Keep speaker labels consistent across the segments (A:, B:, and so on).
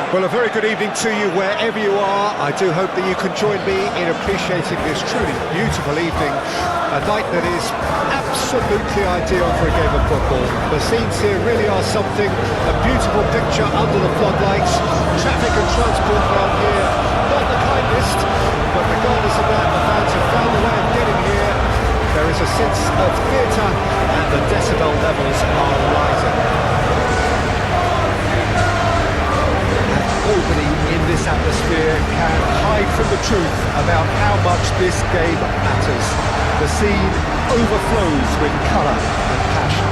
A: Well, a very good evening to you wherever you are. I do hope that you can join me in appreciating this truly beautiful evening, a night that is absolutely ideal for a game of football. The scenes here really are something, a beautiful picture under the floodlights. Traffic and transport around here, not the kindest, but regardless of that, the fans have found a way of getting here. There is a sense of theatre and the decibel levels are rising. Nobody in this atmosphere can hide from the truth about how much this game matters. The scene overflows with colour and passion.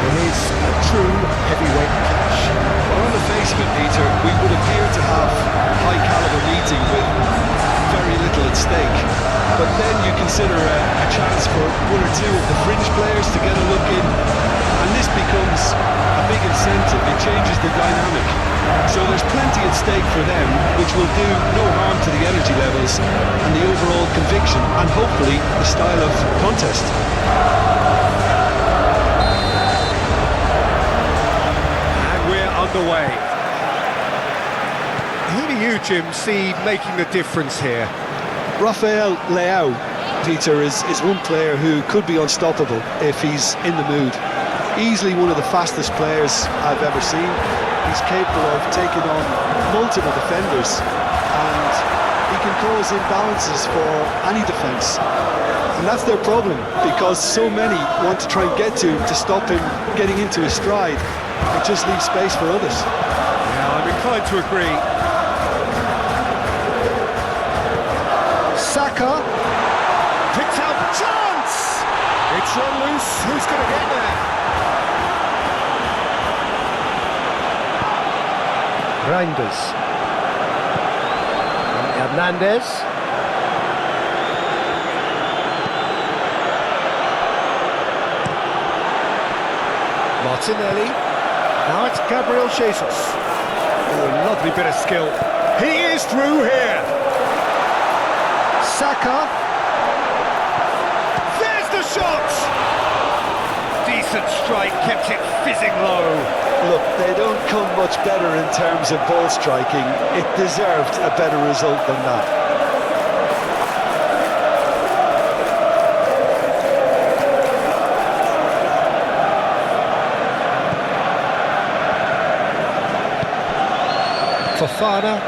A: It is a true heavyweight clash.
B: Well, on the face of it, Peter, we would appear to have a high-caliber meeting with very little at stake. But then you consider a chance for one or two of the fringe players to get a look in, and this becomes a big incentive. It changes the dynamic. So there's plenty at stake for them, which will do no harm to the energy levels and the overall conviction, and hopefully the style of contest.
A: And we're underway. Who do you, Jim, see making the difference here?
B: Rafael Leao, Peter, is one player who could be unstoppable if he's in the mood. Easily one of the fastest players I've ever seen. He's capable of taking on multiple defenders, and he can cause imbalances for any defence. And that's their problem, because so many want to try and get to him to stop him getting into his stride. It just leaves space for others.
A: Yeah, I'm inclined to agree. Saka picked out the chance. It's run loose. Who's going to get there? Reinders. Hernandez. Martinelli. Now it's Gabriel Jesus. Oh, a lovely bit of skill. He is through here. Saka. There's the shot! Decent strike, kept it fizzing low.
B: Look, they don't come much better in terms of ball striking. It deserved a better result than that.
A: Fofana.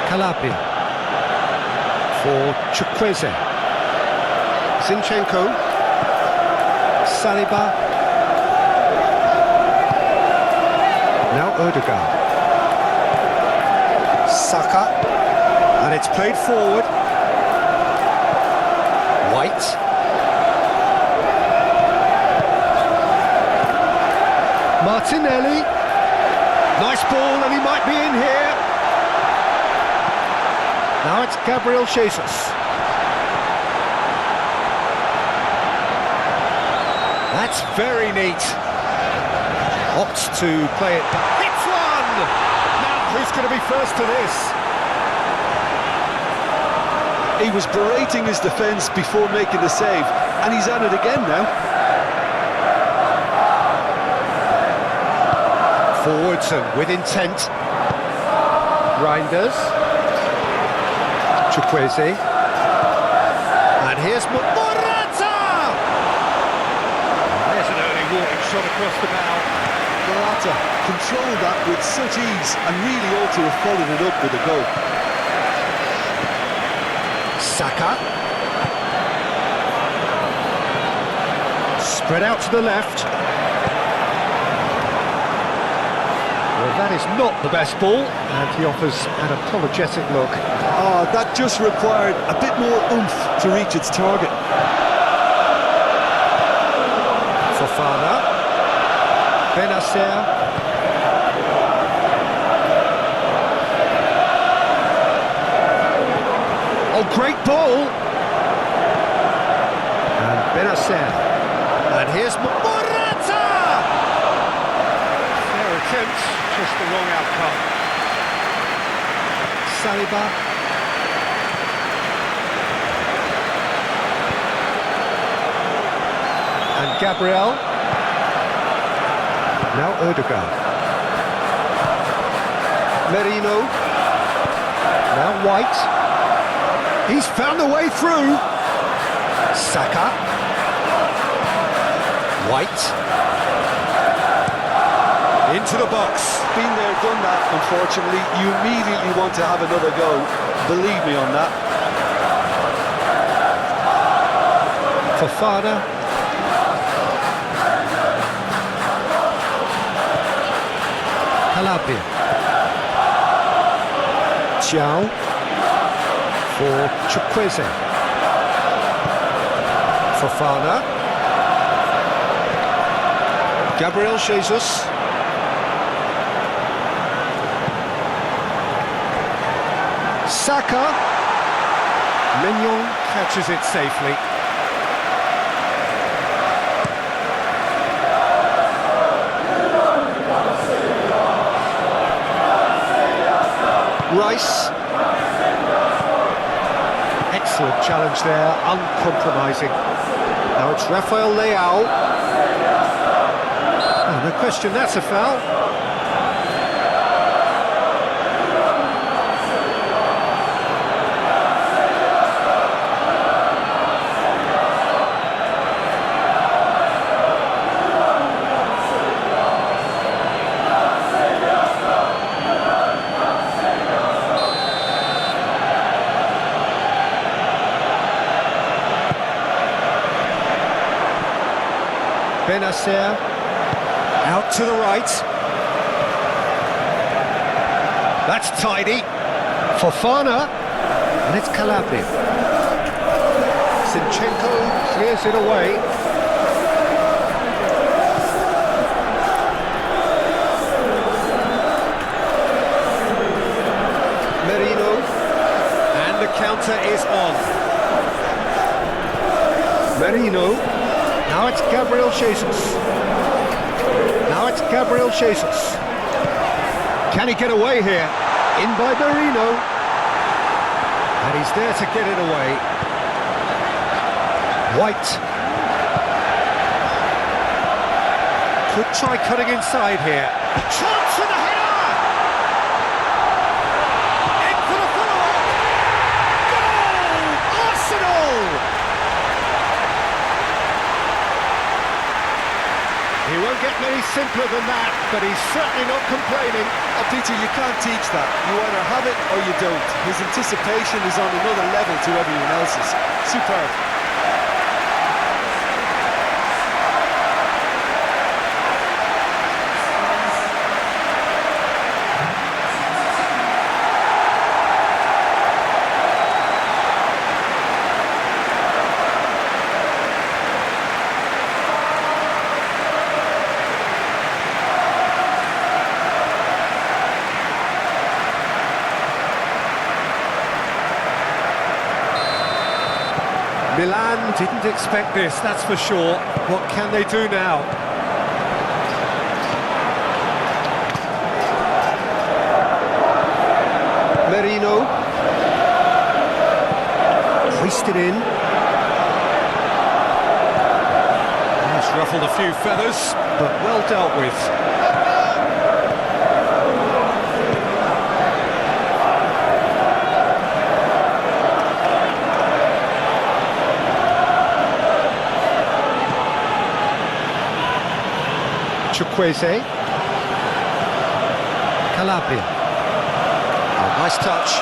A: Calabria. For Chukwueze. Zinchenko. Saliba. Now Odegaard. Saka. And it's played forward. White. Martinelli. Nice ball, and he might be in here. Now it's Gabriel Jesus. That's very neat. Opts to play it back. Hits one! Now, who's going to be first to this?
B: He was berating his defence before making the save, and he's at it again now.
A: Forwards and with intent. Reinders. Chukwueze. And here's Morata! There's an early warning shot across the bow.
B: Morata controlled that with such ease and really ought to have followed it up with a goal.
A: Saka. Spread out to the left. Well, that is not the best ball, and he offers an apologetic look.
B: Oh, that just required a bit more oomph to reach its target.
A: Fofana. Benacer. Oh, great ball! And Benacer. And here's Morata! Fair attempt, just the wrong outcome. Saliba. And Gabriel. Now Odegaard. Merino. Now White. He's found a way through. Saka. White. Into the box.
B: Been there, done that, unfortunately. You immediately want to have another go. Believe me on that.
A: Fofana. Calabria. Chiao. For Chukwueze. Fofana. Gabriel Jesus. Saka. Mignon catches it safely. Rice. Excellent challenge there, uncompromising. Now it's Rafael Leao. Oh, no question, that's a foul. Benacer, out to the right. That's tidy. Fofana, and it's Calabria. Zinchenko clears it away. Merino, and the counter is on. Merino. Now it's Gabriel Jesus. Now it's Gabriel Jesus. Can he get away here? In by Merino. And he's there to get it away. White. Could try cutting inside here. Chance for the header! In for the follow-up! Goal! Arsenal! He won't get many simpler than that, but he's certainly not complaining.
B: Oh, Peter, you can't teach that. You either have it or you don't. His anticipation is on another level to everyone else's. Superb.
A: Milan didn't expect this, that's for sure. What can they do now? Merino. Hoisted in. He's ruffled a few feathers, but well dealt with. Chukwueze. Calabria. Oh, nice touch.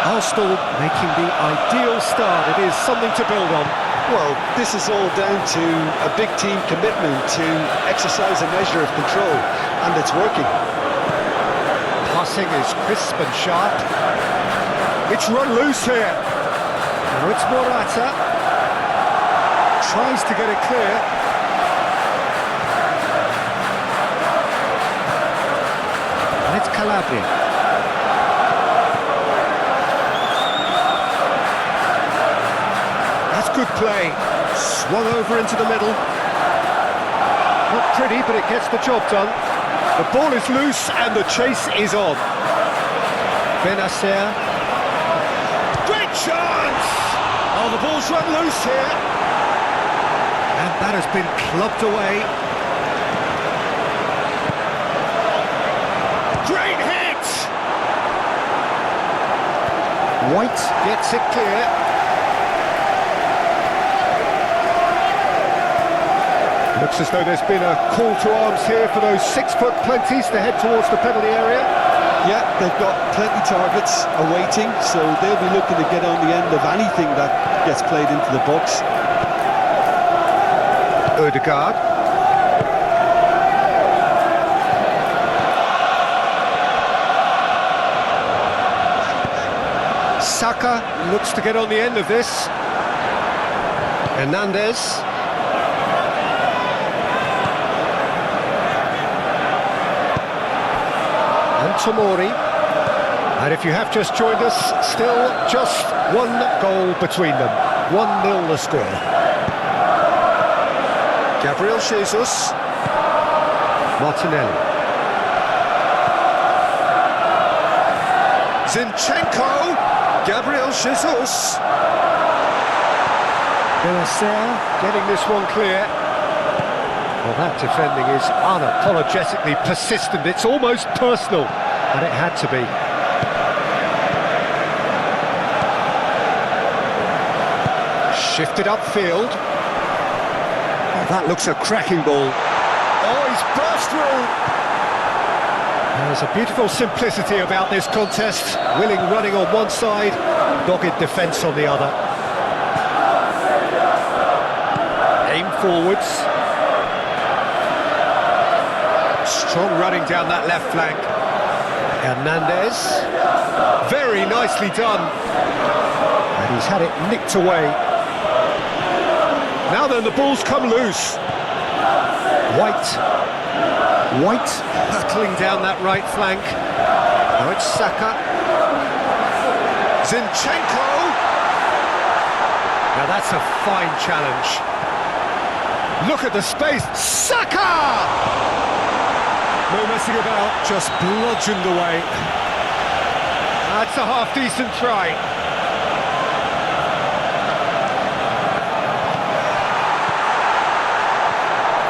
A: Arsenal making the ideal start. It is something to build on.
B: Well, this is all down to a big team commitment to exercise a measure of control, and it's working.
A: Passing is crisp and sharp. It's run loose here. Now it's Morata. Tries to get it clear. It's Calabria. That's good play. Swung over into the middle. Not pretty, but it gets the job done. The ball is loose and the chase is on. Benacer. Great chance! Oh, the ball's run loose here. And that has been clubbed away. White gets it clear. Looks as though there's been a call to arms here for those 6-foot plenties to head towards the penalty area.
B: Yeah, they've got plenty targets awaiting, so they'll be looking to get on the end of anything that gets played into the box.
A: Odegaard. Saka looks to get on the end of this. Hernandez. And Tomori. And if you have just joined us, still just one goal between them. 1-0 the score. Gabriel Jesus. Martinelli. Zinchenko. Gabriel Jesus. Benacer getting this one clear. Well, that defending is unapologetically persistent. It's almost personal, and it had to be. Shifted upfield. Oh, that looks a cracking ball. Oh, he's burst through. There's a beautiful simplicity about this contest. Willing running on one side, dogged defence on the other. Aim forwards. Strong running down that left flank. Hernandez. Very nicely done. And he's had it nicked away. Now then, the ball's come loose. White battling down that right flank. Now it's Saka. Zinchenko. Now that's a fine challenge. Look at the space. Saka! No messing about, just bludgeoned away. That's a half-decent try.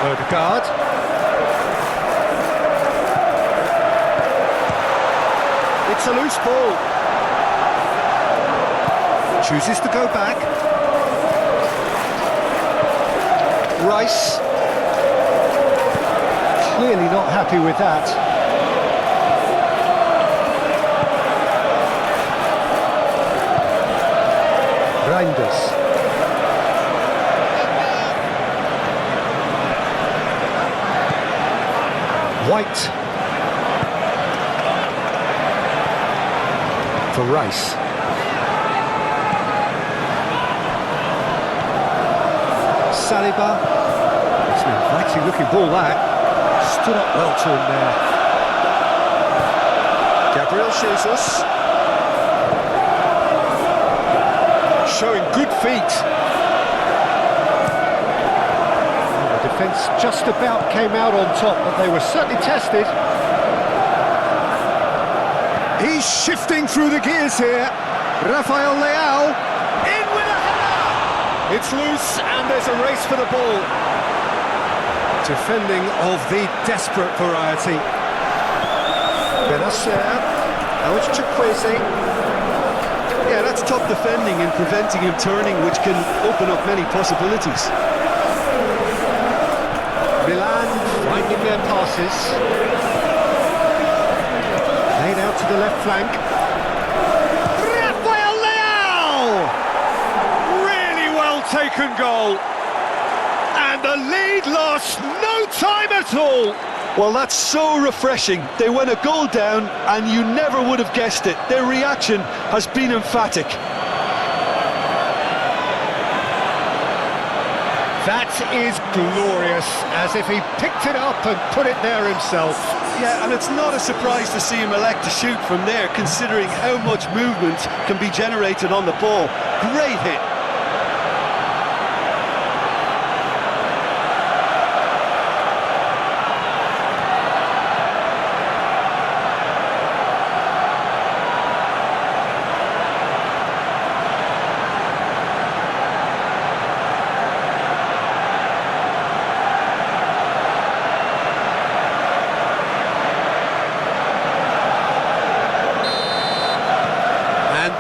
A: Odegaard. It's a loose ball. Chooses to go back. Rice. Clearly not happy with that. Reinders. White. For Rice. Saliba. It's an inviting looking ball that. Stood up well to him there. Gabriel Jesus. Showing good feet. The defence just about came out on top, but they were certainly tested. He's shifting through the gears here. Rafael Leao. In with a header! It's loose and there's a race for the ball. Defending of the desperate variety. Benacer. Now it's Chukwueze.
B: Yeah, that's top defending and preventing him turning, which can open up many possibilities.
A: Milan finding their passes. Laid out to the left flank. Rafael Leao! Really well taken goal. And the lead lost no time at all.
B: Well, that's so refreshing. They went a goal down and you never would have guessed it. Their reaction has been emphatic.
A: That is glorious, as if he picked it up and put it there himself.
B: Yeah, and it's not a surprise to see him elect to shoot from there, considering how much movement can be generated on the ball. Great hit.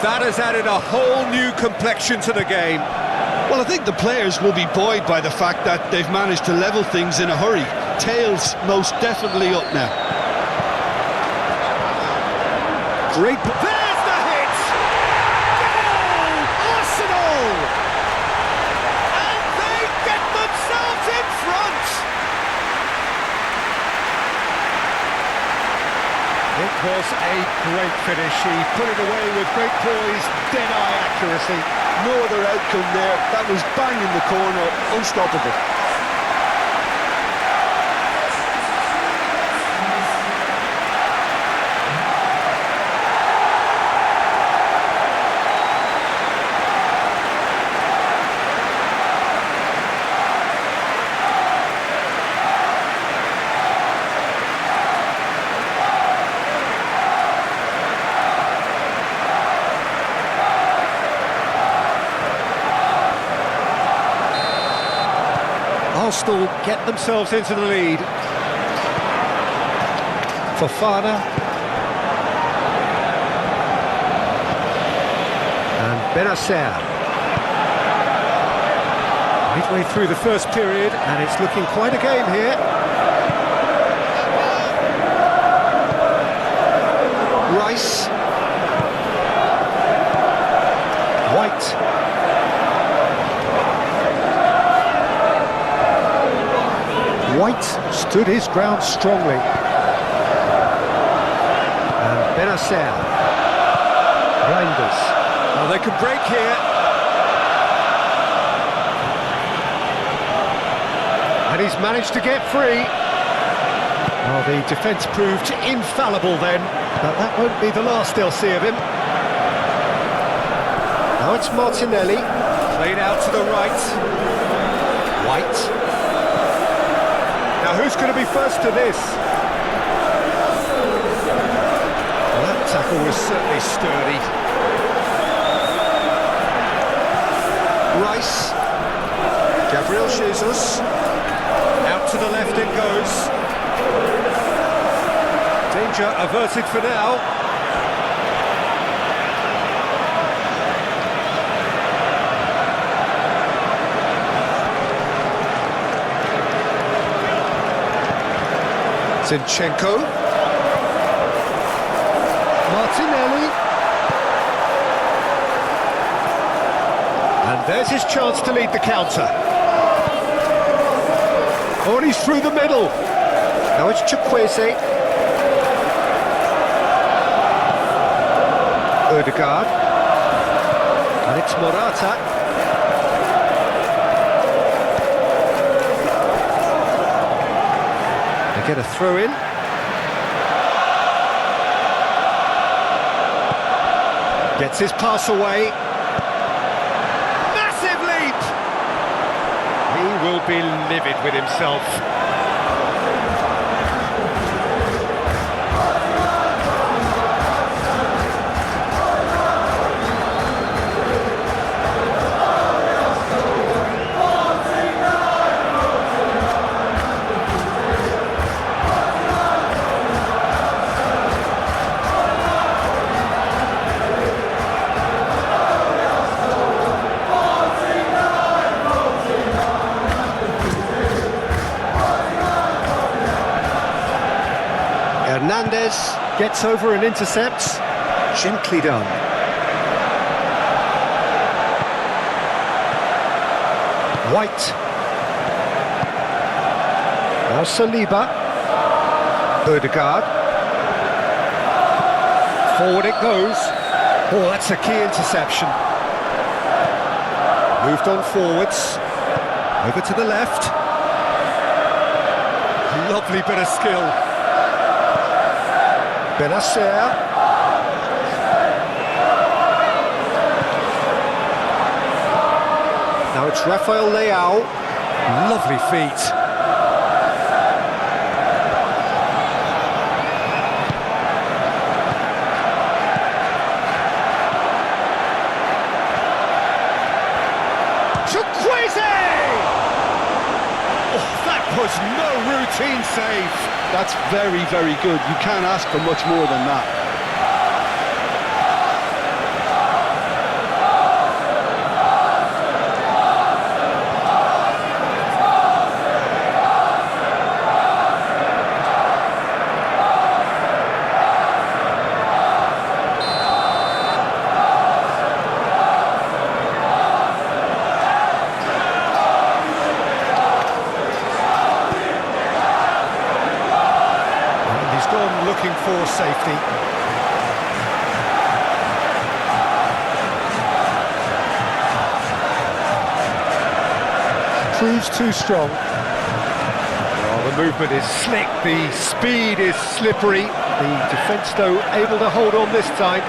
A: That has added a whole new complexion to the game.
B: Well, I think the players will be buoyed by the fact that they've managed to level things in a hurry. Tails most definitely up now.
A: Great. There's the hit! Goal! Arsenal! And they get themselves in front! It was a great finish. He put it away with great poise, dead-eye accuracy.
B: No other outcome there. That was bang in the corner, unstoppable.
A: Arsenal get themselves into the lead. Fofana. And Benacer. Midway through the first period, and it's looking quite a game here. Rice. White. White stood his ground strongly. And Benacer. Reinders. Oh, they could break here. And he's managed to get free. Well, the defence proved infallible then, but that won't be the last they'll see of him. Now it's Martinelli. Played out to the right. White. Now who's going to be first to this? Well, that tackle was certainly sturdy. Rice. Gabriel Jesus. Out to the left it goes. Danger averted for now. Zinchenko. Martinelli. And there's his chance to lead the counter. Oh, and he's through the middle. Now it's Chukwueze. Odegaard. And it's Morata. Get a throw in. Gets his pass away. Massive leap! He will be livid with himself. Hernandez gets over and intercepts. Gently done. White. Now Saliba. Odegaard. Forward it goes. Oh, that's a key interception. Moved on forwards. Over to the left. Lovely bit of skill. Benacer. Now it's Rafael Leao. Lovely feet. Chukwueze! Oh, that was no routine save.
B: That's very, very good. You can't ask for much more than that.
A: looking for safety. Proves too strong. Oh, the movement is slick, the speed is slippery. The defence, though, able to hold on this time.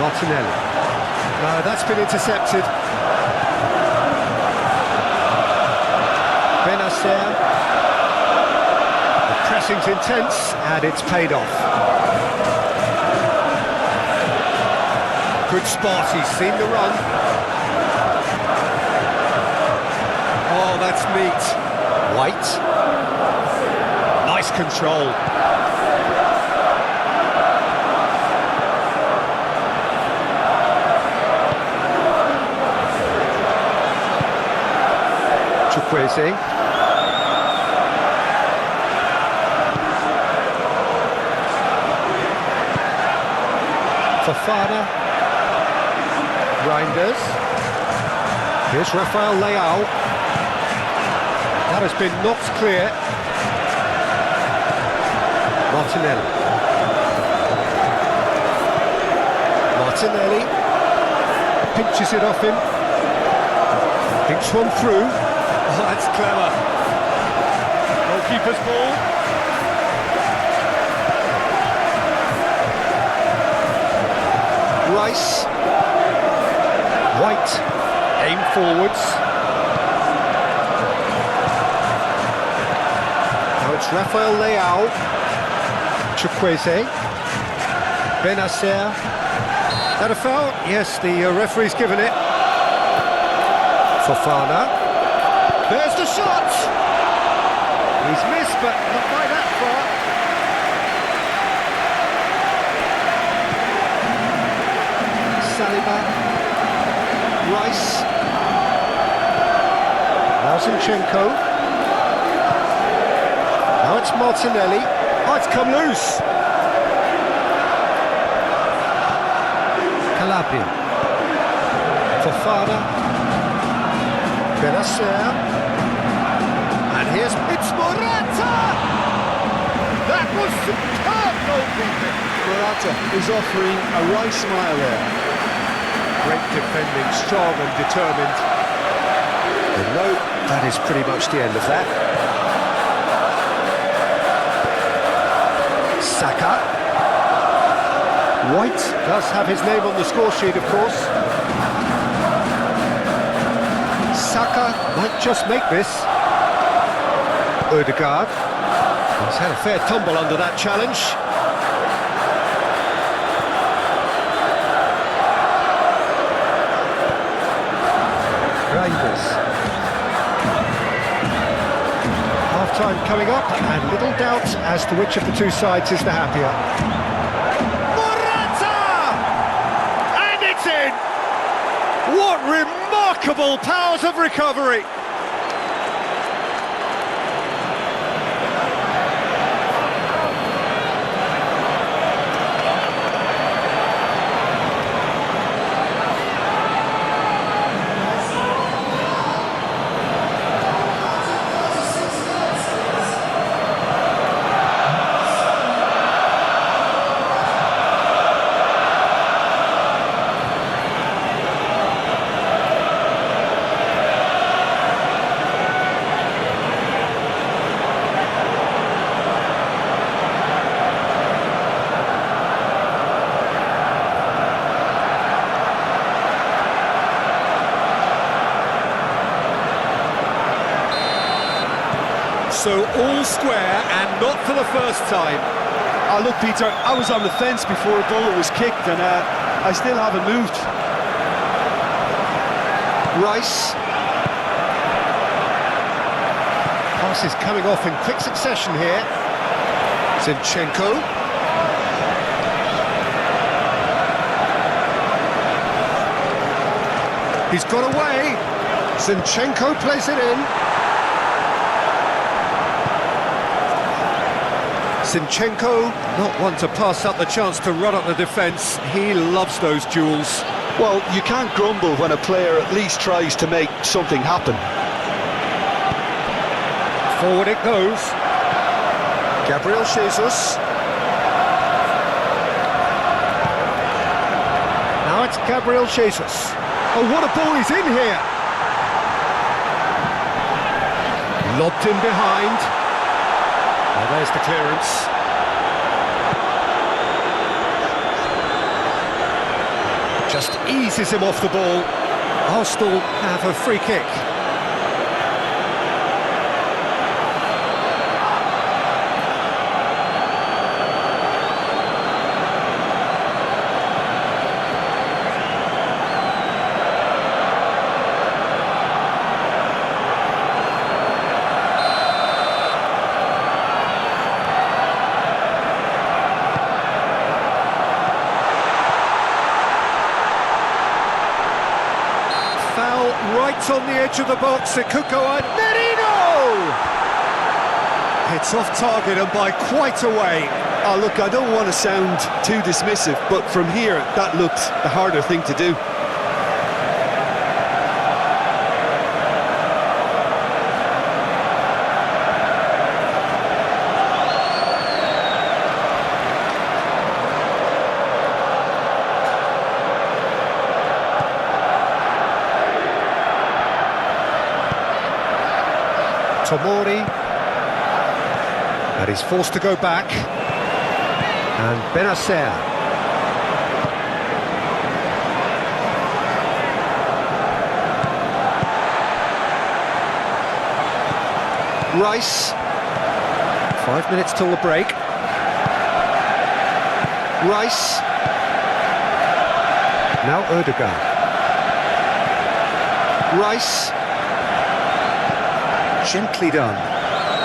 A: Martinelli. No, that's been intercepted. Benacer. The pressing's intense, and it's paid off. Good spot, he's seen the run. Oh, that's neat. White. Nice control. Chukwueze. Fofana. Reinders. Here's Rafael Leao. That has been knocked clear. Martinelli. Martinelli pinches it off him. Thinks one through. Oh, that's clever. Goalkeeper's ball. Rice. White. Aim forwards. Now it's Rafael Leao. Chukwueze. Benacer. That a foul? Yes, the referee's given it. Fofana. There's the shot! He's missed, but not by that far. Saliba. Rice. Now Zinchenko. Now it's Martinelli. Oh, it's come loose. Calabria. Fofana. Benacer. And here's Morata! That was superb goalkeeping!
B: Morata is offering a right smile there.
A: Great defending, strong and determined. And no, that is pretty much the end of that. Saka. White does have his name on the score sheet, of course. Saka might just make this. Odegaard. He's had a fair tumble under that challenge. Reinders. Half-time coming up, and little doubt as to which of the two sides is the happier. Morata! And it's in! What remarkable powers of recovery! So all square, and not for the first time.
B: Oh, look, Peter, I was on the fence before the ball was kicked, and I still haven't moved.
A: Rice. Passes coming off in quick succession here. Zinchenko. He's got away. Zinchenko plays it in. Zinchenko, not one to pass up the chance to run up the defence. He loves those duels.
B: Well, you can't grumble when a player at least tries to make something happen.
A: Forward it goes. Gabriel Jesus. Now it's Gabriel Jesus. Oh, what a ball he's in here! Lobbed in behind. Oh, there's the clearance. Just eases him off the ball. Arsenal have a free kick. Right on the edge of the box, it could go on. Merino! It's off target and by quite a way.
B: Oh, look, I don't want to sound too dismissive, but from here, that looked the harder thing to do.
A: Tomori, and he's forced to go back, and Benacer. Rice, 5 minutes till the break. Rice, now Odegaard. Rice. Gently done.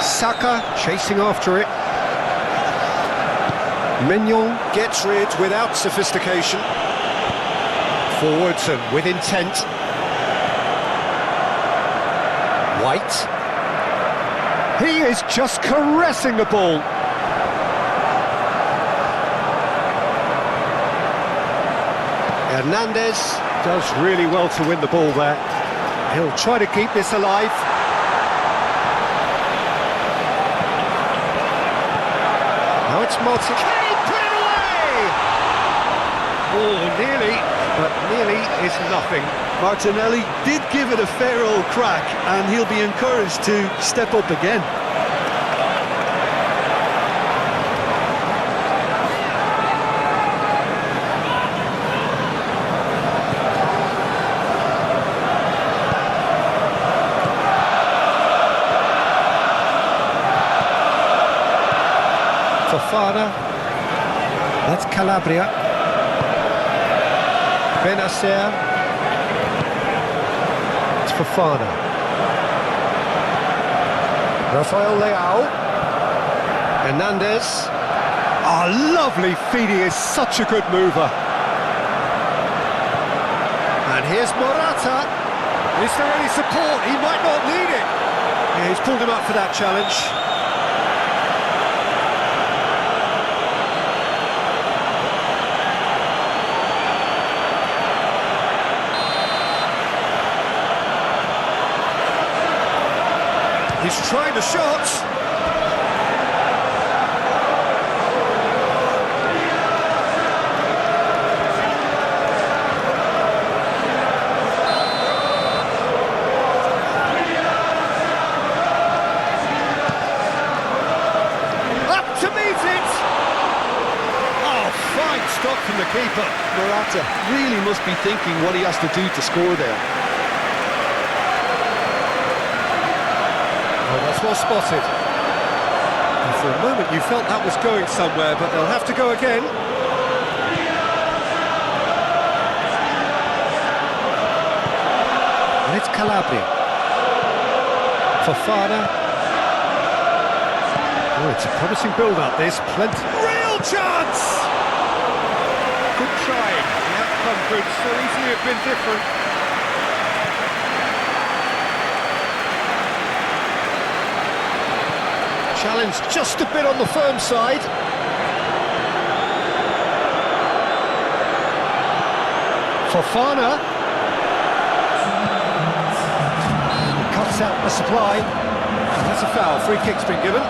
A: Saka chasing after it. Mignon gets rid without sophistication. Forwards and with intent. White. He is just caressing the ball. Hernandez does really well to win the ball there. He'll try to keep this alive. It's Martin. Can he put it away? Oh, nearly, but nearly is nothing.
B: Martinelli did give it a fair old crack, and he'll be encouraged to step up again.
A: Fofana, that's Calabria. Benacer, it's Fofana. Rafael Leao. Hernandez. Oh, lovely feed, he is such a good mover. And here's Morata. Is there any support? He might not need it. Yeah, he's pulled him up for that challenge. He's trying the shot. Up to meet it. Oh, fine stop from the keeper.
B: Morata really must be thinking what he has to do to score there.
A: Oh, that's well spotted. And for a moment you felt that was going somewhere, but they'll have to go again. And it's Calabria. Fofana. Oh, it's a promising build-up, this. Plenty. Real chance! Good try. The outcome could so easily have been different. Challenge just a bit on the firm side. Fofana. Cuts out the supply. That's a foul. Free kick's been given.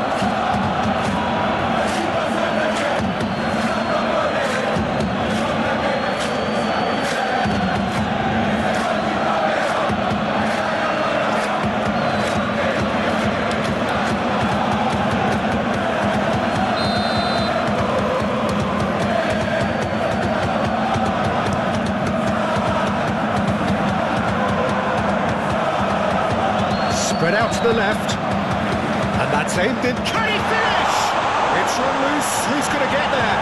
A: Spread out to the left, and that's aimed in. Can he finish? It's run loose. Who's going to get there?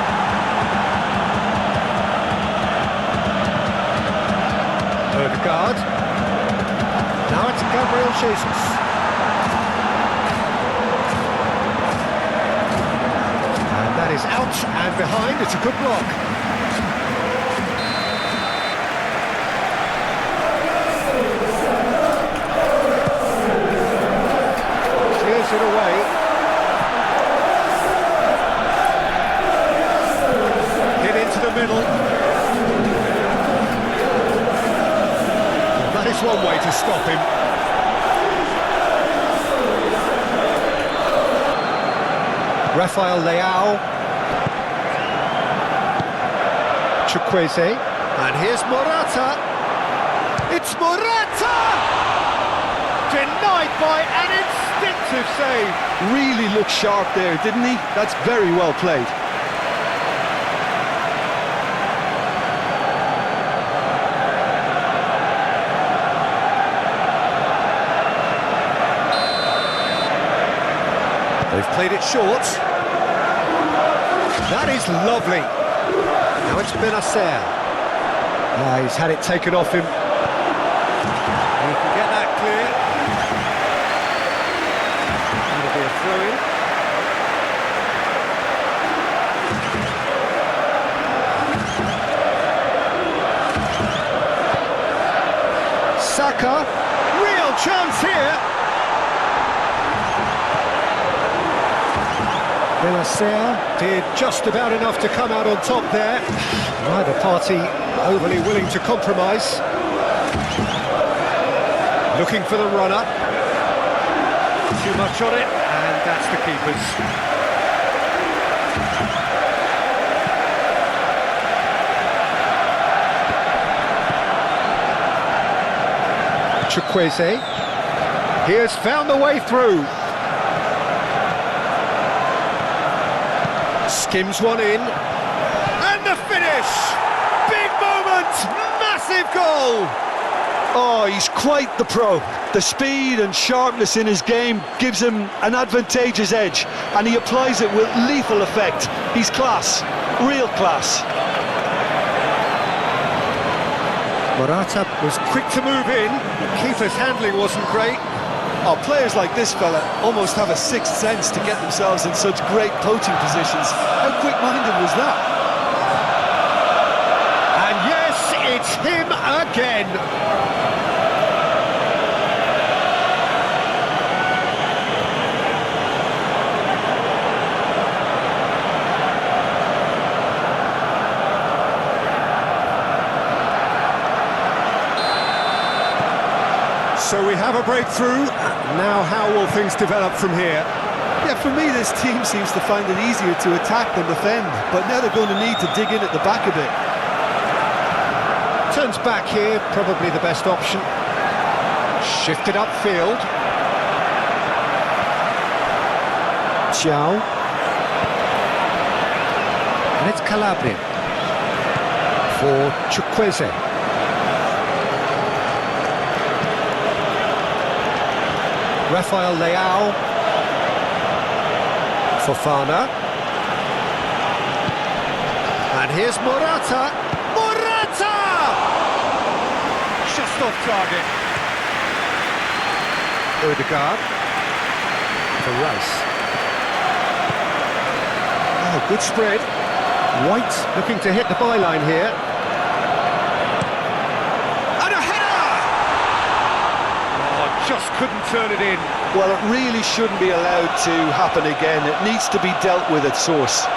A: Odegaard. Now it's Gabriel Jesus. And that is out and behind. It's a good block. It away. Hit into the middle. Well, that is one way to stop him. Rafael Leao. Chukwueze. And here's Morata. It's Morata! Denied by an instinctive save.
B: Really looked sharp there, didn't he? That's very well played.
A: They've played it short. That is lovely. Now it's Benacer. He's had it taken off him. He can get that clear. That'll be a throw-in. Saka, real chance here. Benacer did just about enough to come out on top there. Neither party overly willing to compromise. Looking for the runner. Too much on it, and that's the keeper's. Chukwueze. He has found the way through. Skims one in. And the finish! Big moment! Massive goal!
B: Oh, he's quite the pro. The speed and sharpness in his game gives him an advantageous edge, and he applies it with lethal effect. He's class, real class.
A: Morata was quick to move in. Keeper's handling wasn't great.
B: Oh, players like this fella almost have a sixth sense to get themselves in such great poaching positions. How quick-minded was that?
A: And yes, it's him again. So we have a breakthrough. Now how will things develop from here?
B: Yeah, for me this team seems to find it easier to attack than defend, but now they're going to need to dig in at the back a bit.
A: Turns back here, probably the best option. Shifted upfield. Ciao. And it's Calabria for Chukwueze. Rafael Leao. Fofana. And here's Morata. Morata! Just off target. Odegaard. For Rice. Oh, good spread. White looking to hit the byline here. And a header! Oh, just couldn't turn it in.
B: Well, it really shouldn't be allowed to happen again. It needs to be dealt with at source.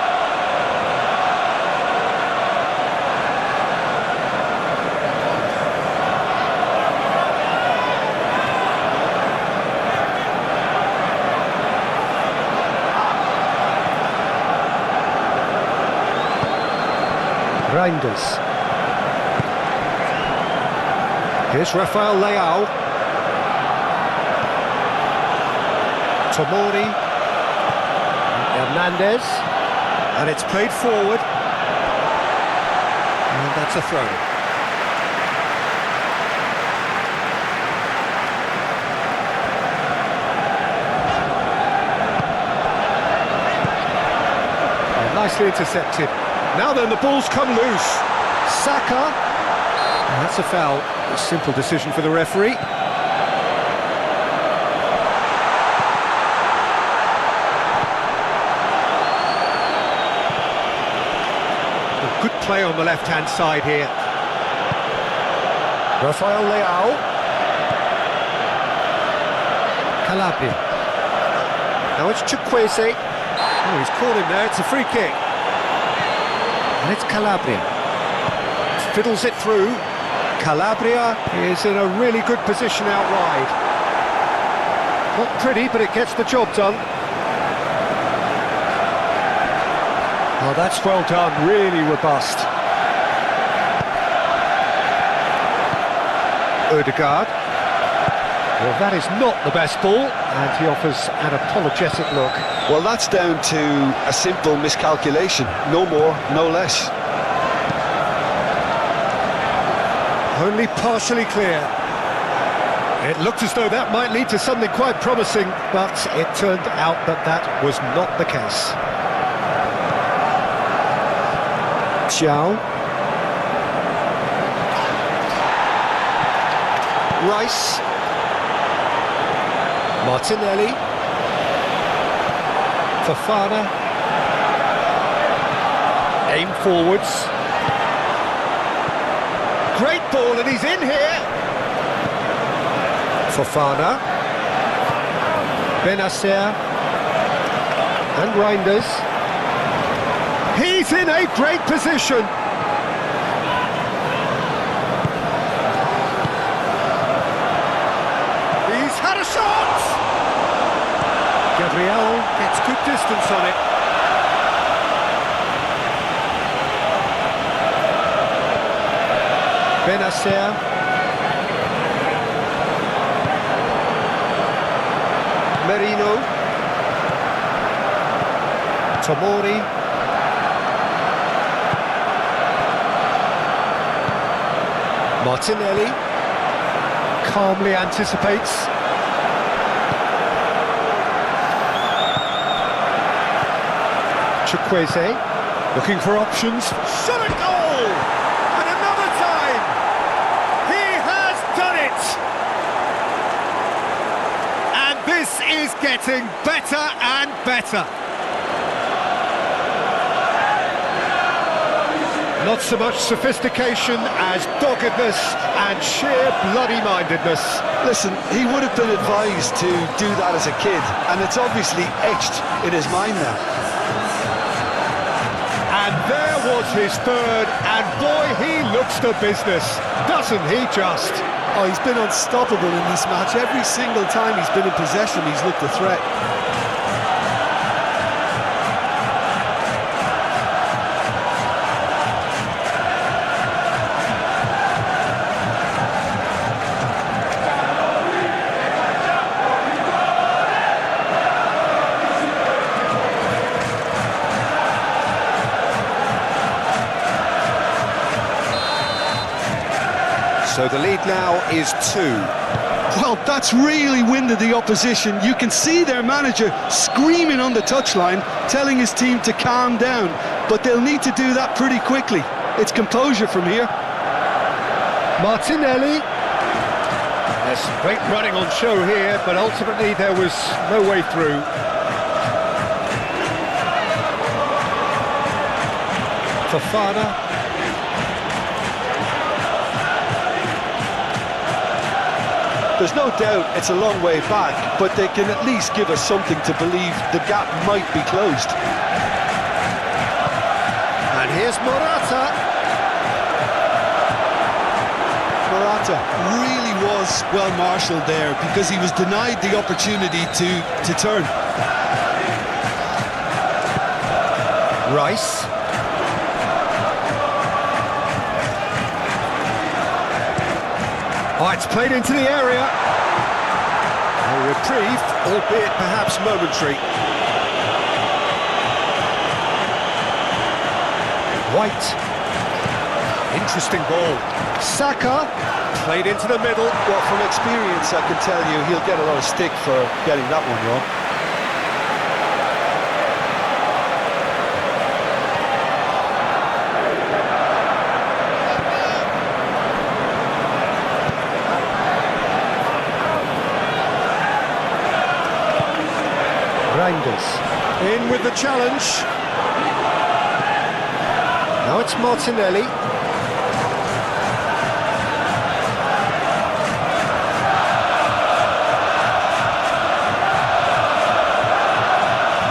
A: Reinders. Here's Rafael Leao. Tomori. Hernandez. And it's played forward. And that's a throw. Oh, nicely intercepted. Now then, the ball's come loose. Saka. And that's a foul. A simple decision for the referee. Good play on the left-hand side here. Rafael Leao. Calabria. Now it's Chukwueze. Oh, he's caught him there, it's a free kick. And it's Calabria. Fiddles it through. Calabria is in a really good position out wide. Not pretty, but it gets the job done. Oh, that's well done, really robust. Ødegaard. Well, that is not the best ball, and he offers an apologetic look.
B: Well, that's down to a simple miscalculation. No more, no less.
A: Only partially clear. It looked as though that might lead to something quite promising, but it turned out that that was not the case. Xiao. Rice. Martinelli. Fofana. Aim forwards. Great ball, and he's in here. Fofana. Benacer. And Reinders. He's in a great position. He's had a shot! Gabriel gets good distance on it. Benacer. Merino. Tomori. Martinelli calmly anticipates. Chukwueze looking for options. Shot a goal! And another time! He has done it! And this is getting better and better. Not so much sophistication as doggedness and sheer bloody-mindedness.
B: Listen, he would have been advised to do that as a kid, and it's obviously etched in his mind now.
A: And there was his third, and boy, he looks the business, doesn't he just?
B: Oh, he's been unstoppable in this match. Every single time he's been in possession, he's looked a threat.
A: So the lead now is 2.
B: Well, that's really winded the opposition. You can see their manager screaming on the touchline, telling his team to calm down, but they'll need to do that pretty quickly. It's composure from here.
A: Martinelli. There's some great running on show here, but ultimately there was no way through. Fofana.
B: There's no doubt it's a long way back, but they can at least give us something to believe the gap might be closed.
A: And here's Morata.
B: Morata really was well marshalled there because he was denied the opportunity to turn.
A: Rice. Oh, it's played into the area. A reprieve, albeit perhaps momentary. White. Interesting ball. Saka. Played into the middle.
B: Well, from experience, I can tell you he'll get a lot of stick for getting that one wrong.
A: In with the challenge. Now it's Martinelli.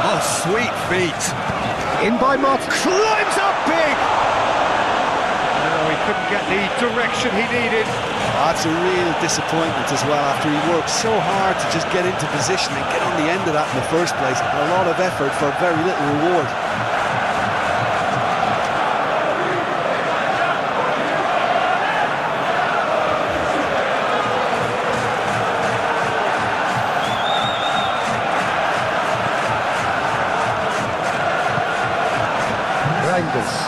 A: Oh, sweet feet. In by Martin. Climbs up big. No, he couldn't get the direction he needed.
B: That's a real disappointment as well, after he worked so hard to just get into position and get on the end of that in the first place. A lot of effort for very little reward.
A: Reinders.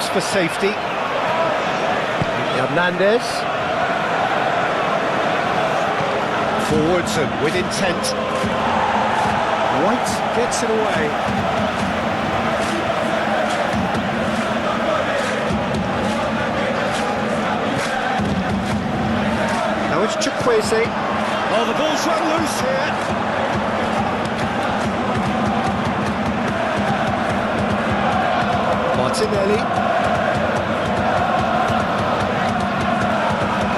A: For safety. Hernandez. Forwards and with intent. White gets it away. Now it's Chukwueze. Oh, the ball's run loose here. Martinelli.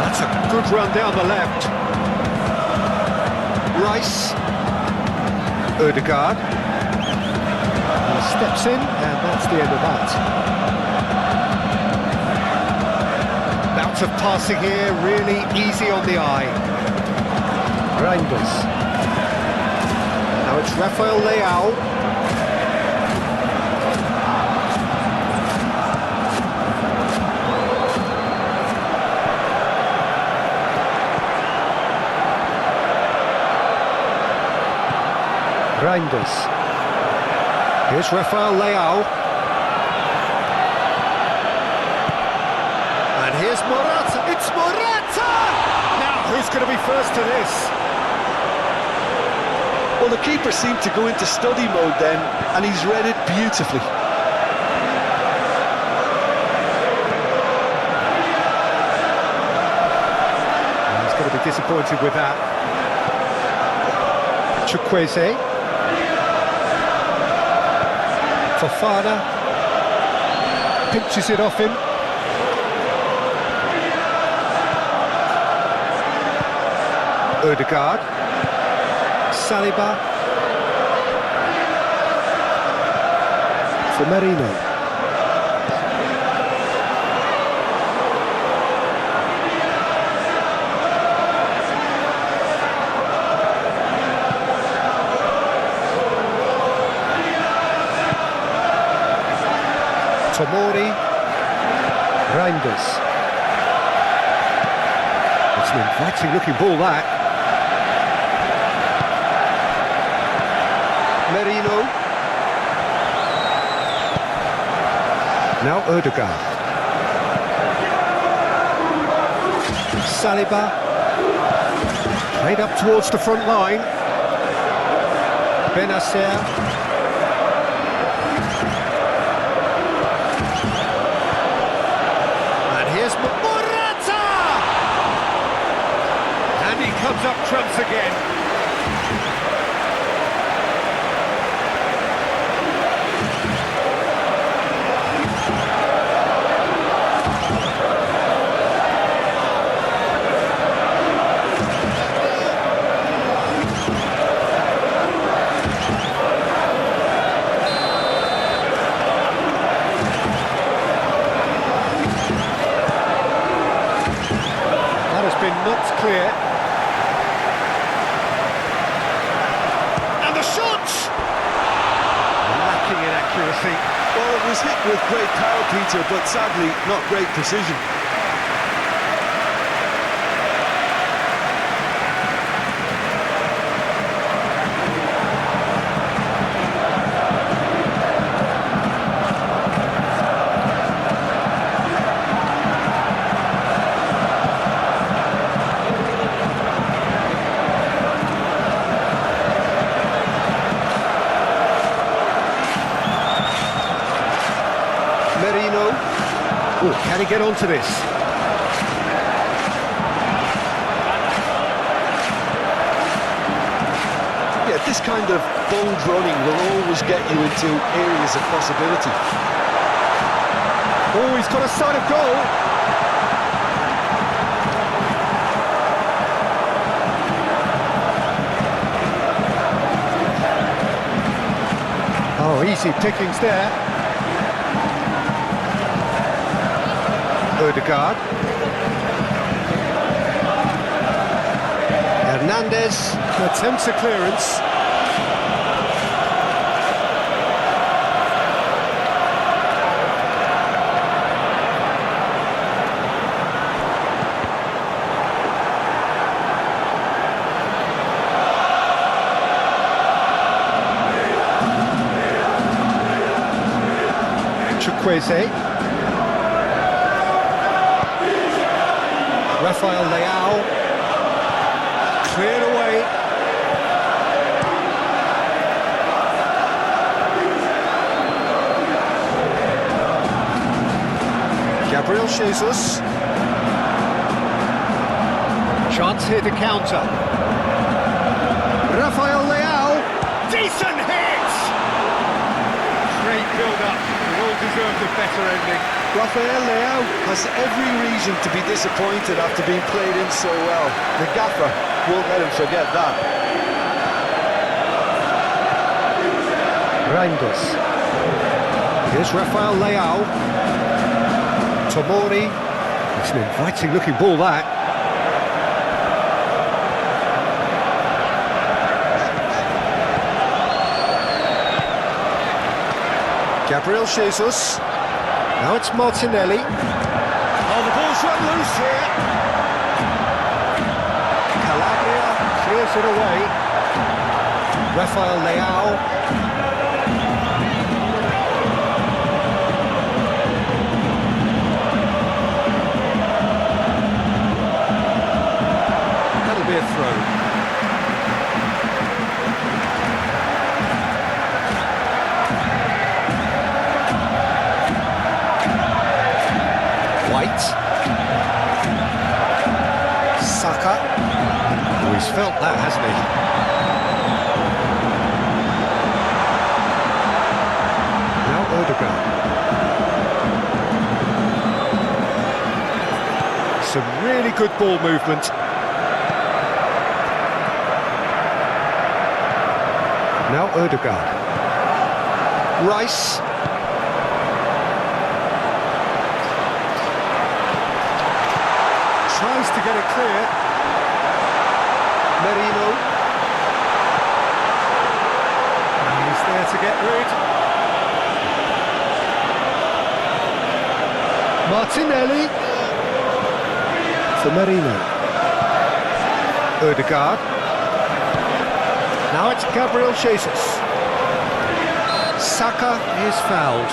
A: That's a good run down the left. Rice. Ødegaard. He steps in, and that's the end of that. Bout of passing here, really easy on the eye. Reinders. Now it's Rafael Leao. Reinders. Here's Rafael Leao. And here's Morata. It's Morata! Now, who's going to be first to this?
B: Well, the keeper seemed to go into study mode then, and he's read it beautifully.
A: He's going to be disappointed with that. Chukwueze. Fofana pinches it off him. Ødegaard. Saliba. For Merino. Tomori. Reinders. It's an inviting looking ball, that. Merino. Now Ødegaard. Saliba. Played up towards the front line. Benacer. Morata! And he comes up trumps again. Not clear. And the shot! Lacking in accuracy.
B: Well, it power, Peter, but sadly not great precision.
A: Oh, can he get onto this?
B: Yeah, this kind of bold running will always get you into areas of possibility.
A: Oh, he's got a sight of goal. Oh, easy pickings there. Odegaard. Hernandez attempts a clearance. Chukwueze. Rafael Leao, cleared away. Gabriel Jesus. Chance here to counter. Rafael Leao, decent hit! Great build-up, it all deserved a better ending.
B: Rafael Leao has every reason to be disappointed after being played in so well. The gaffer won't let him forget that.
A: Reinders. Here's Rafael Leao. Tomori. It's an inviting looking ball, that. Gabriel Jesus. Now it's Martinelli. Oh, the ball's run loose here. Calabria clears it away. Rafael Leao. That'll be a throw. Saka. Oh, he's felt that, hasn't he? Now Odegaard. Some really good ball movement. Now Odegaard. Rice. Tries to get it clear. Merino. And he's there to get rid. Martinelli. For Merino. Odegaard. Now it's Gabriel Jesus. Saka is fouled.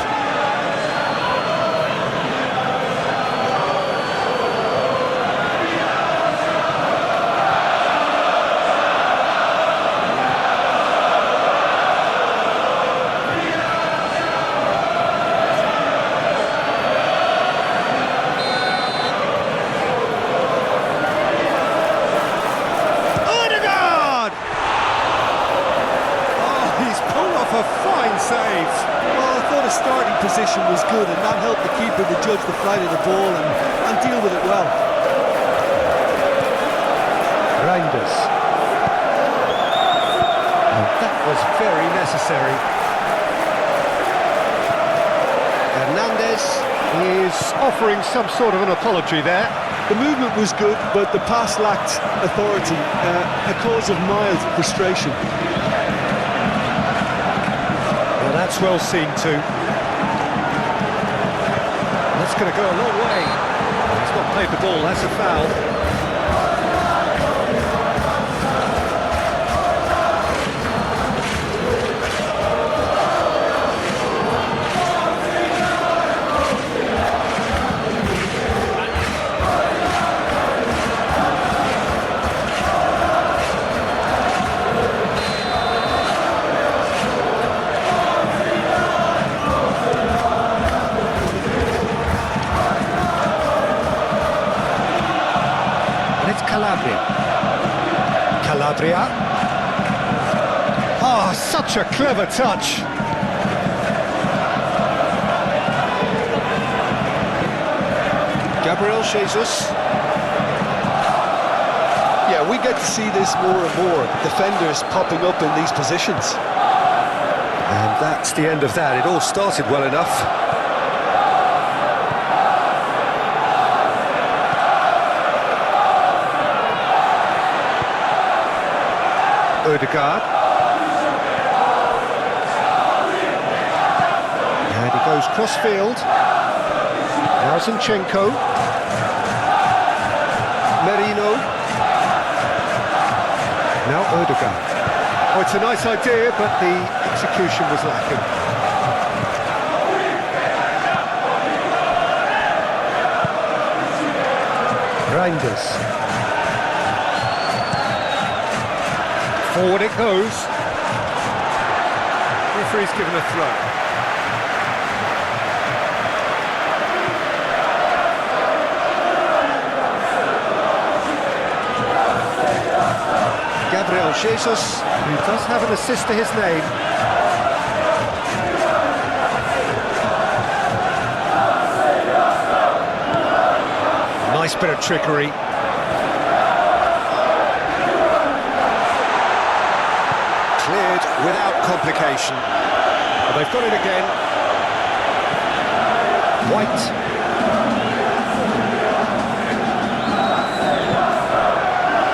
A: A fine save.
B: Well, I thought his starting position was good, and that helped the keeper to judge the flight of the ball and deal with it well.
A: Reinders. Oh, that was very necessary. Hernandez is offering some sort of an apology there.
B: The movement was good, but the pass lacked authority, a cause of mild frustration.
A: Well, that's well seen too. That's going to go a long way. He's not played the ball, that's a foul. Calabria. Oh, such a clever touch. Gabriel Jesus.
B: Yeah, we get to see this more and more. Defenders popping up in these positions.
A: And that's the end of that. It all started well enough. Odegaard. And he goes cross-field. Now Zinchenko. Merino. Now Odegaard. Oh, it's a nice idea, but the execution was lacking. Reinders. Forward it goes. Referee's given a throw. Gabriel Jesus, who does have an assist to his name. Nice bit of trickery. Cleared without complication. Well, they've got it again. White.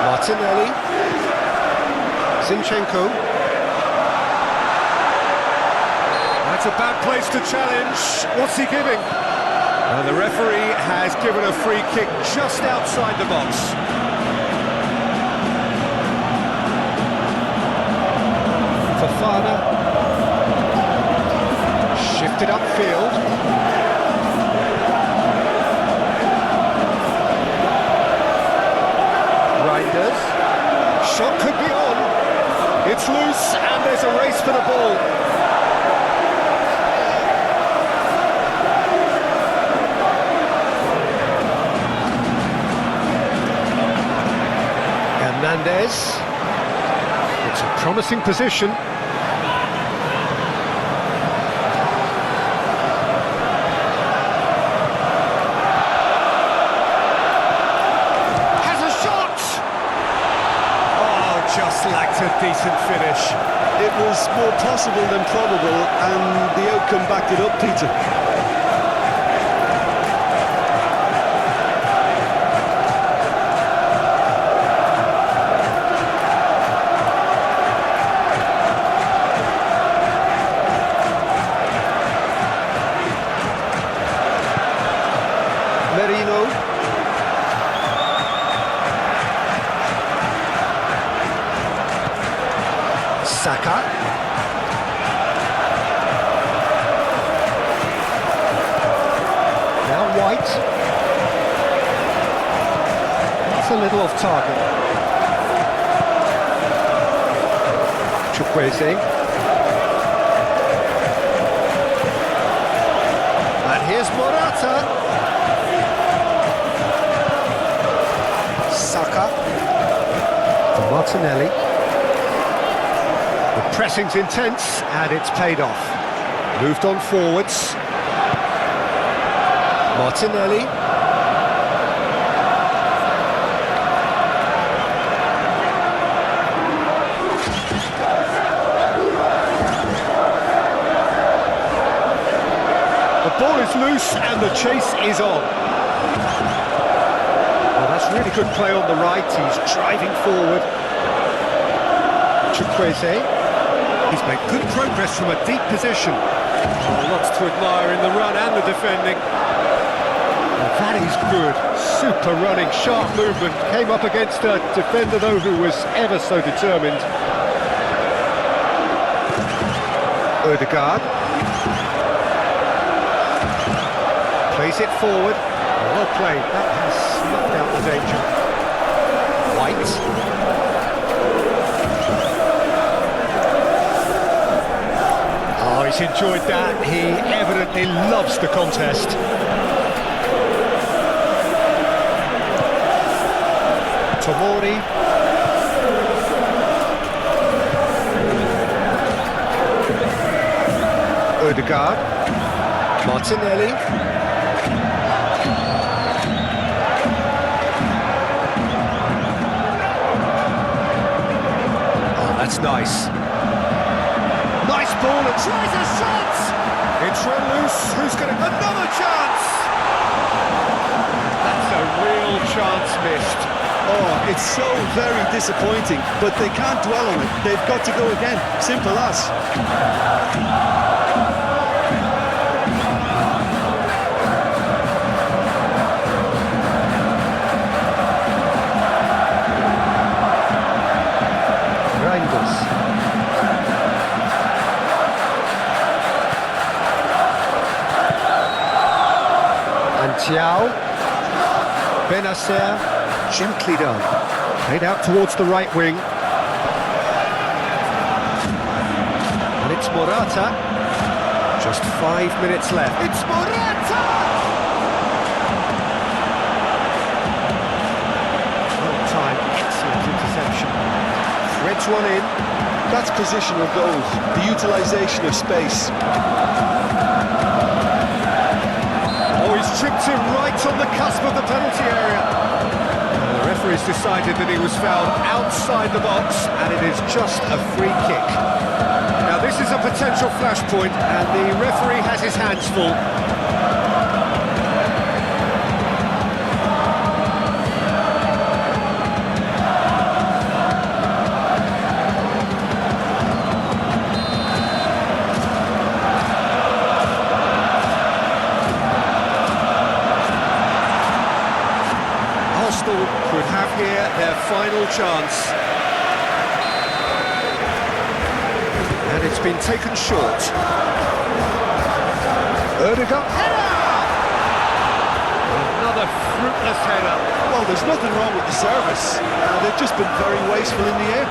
A: Martinelli. Zinchenko. That's a bad place to challenge. What's he giving? And the referee has given a free kick just outside the box. Fofana, shifted upfield. Reinders, shot could be on. It's loose and there's a race for the ball. Hernandez. It's a promising position. Just lacked a decent finish.
B: It was more possible than probable, and the outcome backed it up, Peter.
A: Merino. Saka. Now White. That's a little off target. Chukwueze. And here's Morata. Saka. For Martinelli. The pressing's intense, and it's paid off. Moved on forwards. Martinelli. The ball is loose, and the chase is on. Well, that's really good play on the right. He's driving forward. Chukwueze. He's made good progress from a deep position. Oh, lots to admire in the run and the defending. And he's good. Super running, sharp movement. Came up against a defender, though, who was ever so determined. Odegaard. Plays it forward. Well played. That has snuffed out the danger. White. Oh, he's enjoyed that. He evidently loves the contest. Tomori. Odegaard. Martinelli. Oh, that's nice. Nice ball and tries a shot! It's run loose. Who's going to... Another chance! That's a real chance missed.
B: Oh, it's so very disappointing, but they can't dwell on it. They've got to go again. Simple as.
A: Tiao, Benacer, gently done. Played out towards the right wing. And it's Morata. Just 5 minutes left. It's Morata! Well time, excellent interception. Threads one in.
B: That's positional goal, the utilisation of space.
A: He's tripped him right on the cusp of the penalty area. The referee's decided that he was fouled outside the box, and it is just a free kick. Now this is a potential flashpoint, and the referee has his hands full. Could have here their final chance. And it's been taken short. Odegaard. Header! Another fruitless header.
B: Well, there's nothing wrong with the service. They've just been very wasteful in the air.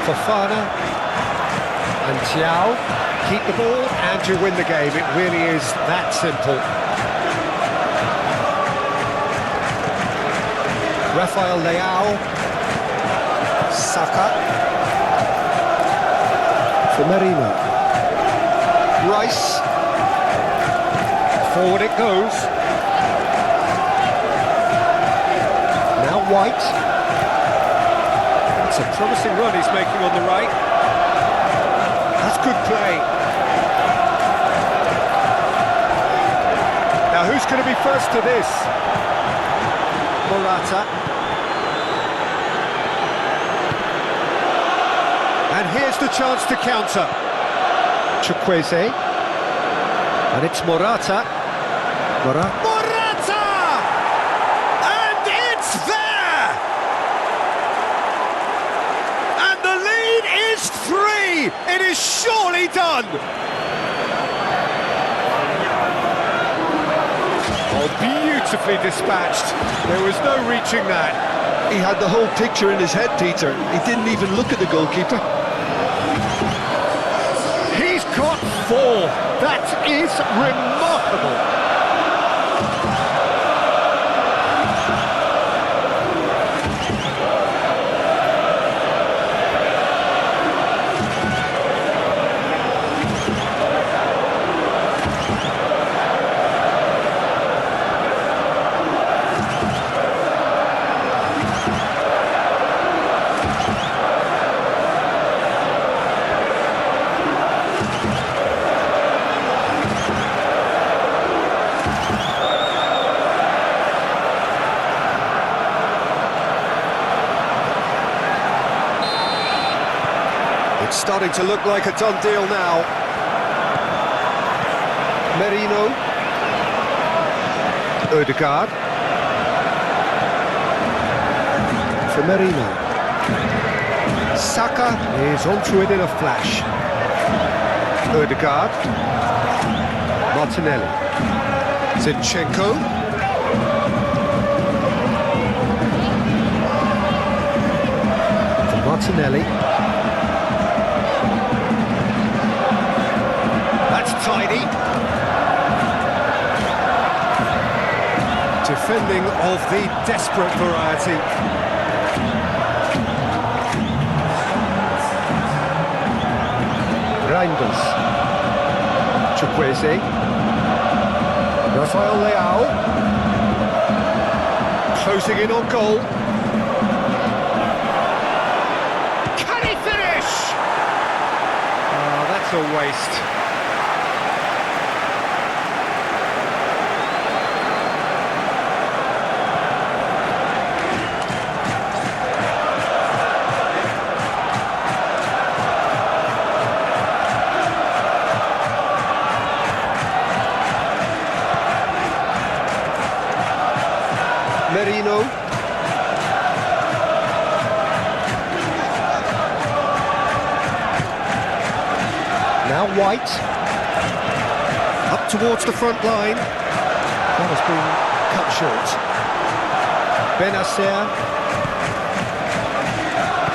A: Fofana and Tiao keep the ball and you win the game. It really is that simple. Rafael Leao, Saka, for Merino, Rice, forward it goes. Now White. It's a promising run he's making on the right. That's good play. Now who's going to be first to this? Morata. And here's the chance to counter. Chukwueze. And it's Morata. Morata! And it's there! And the lead is 3! It is surely done! Oh, beautifully dispatched. There was no reaching that.
B: He had the whole picture in his head, Peter. He didn't even look at the goalkeeper.
A: He's got 4. That is remarkable. starting to look like a done deal now. Merino. Ødegaard. For Merino. Saka is onto it in a flash. Ødegaard. Martinelli. Zinchenko. For Martinelli. That's tidy. Defending of the desperate variety. Reinders. Chukwueze. Rafael Leao. Closing in on goal. Can he finish? Oh, that's a waste. Merino. Now White. Up towards the front line. That has been cut short. Benacer.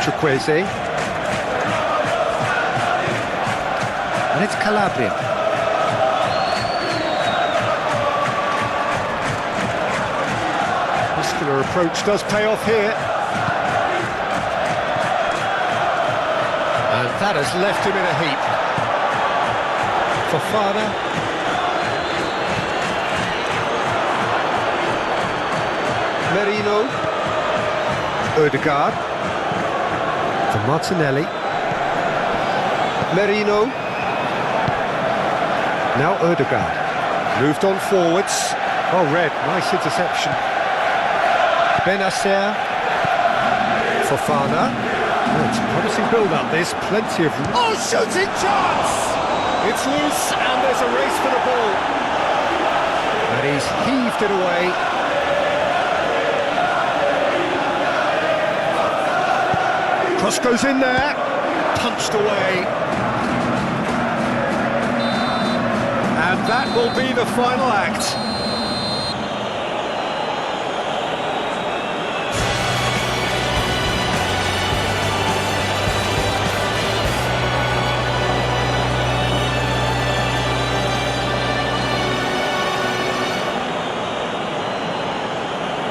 A: Chukwueze. And it's Calabria. Muscular approach does pay off here. And that has left him in a heap. Fofana. Merino. Ødegaard. For Martinelli. Merino. Now Ødegaard. Moved on forwards. Oh, red. Nice interception. Benacer. Fofana. Oh, it's a promising build-up. There's plenty of... Oh, shooting chance! It's loose and there's a race for the ball. And he's heaved it away. Cross goes in there. Punched away. And that will be the final act.